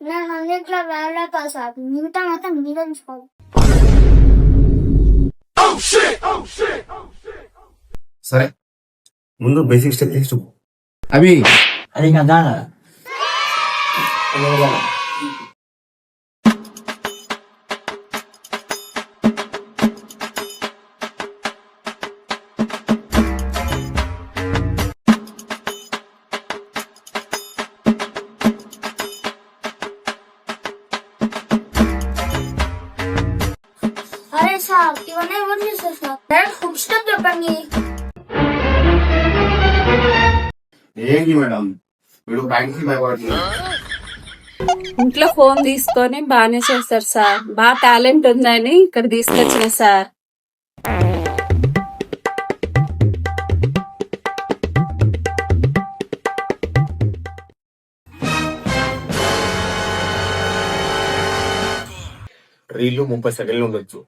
నేను అన్నిట్లో వేయలేక సార్ మిగతా మొత్తం మీరే చూసుకోవాలి. సరే ముందు బేసిక్ స్టెప్ తీసు అవి అది కదా అరే సార్ ఇవన్నీ ఎవరు చేస్తారు సార్? డైరెక్ట్ హుక్ స్టెప్ చెప్పండి. ఏంటి మేడం వీడు బ్యాంక్ భయపడుతున్నాడు. ఇంట్లో ఫోన్ తీసుకొని బాగానే చేస్తారు సార్. బాగా టాలెంట్ ఉందని ఇక్కడ తీసుకొచ్చిన సార్. రీలు 30 సెకండ్లు ఉండొచ్చు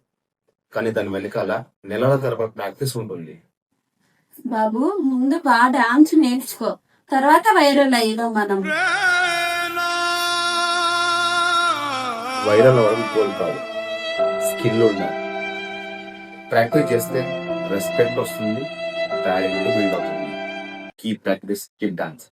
కానీ దాని వెనకాల నెలల తరబడి ప్రాక్టీస్ ఉంటుంది. బాబు ముందు బాగా డాన్స్ నేర్చుకో, తర్వాత వైరల్ అయ్యాం మనం. వైరల్ అవ్వడం గోల్ కాదు, స్కిల్ ఉండాలి. ప్రాక్టీస్ చేస్తే రెస్పెక్ట్ వస్తుంది, టాలెంట్ బిల్డ్ అవుతుంది. Keep practice, keep dance.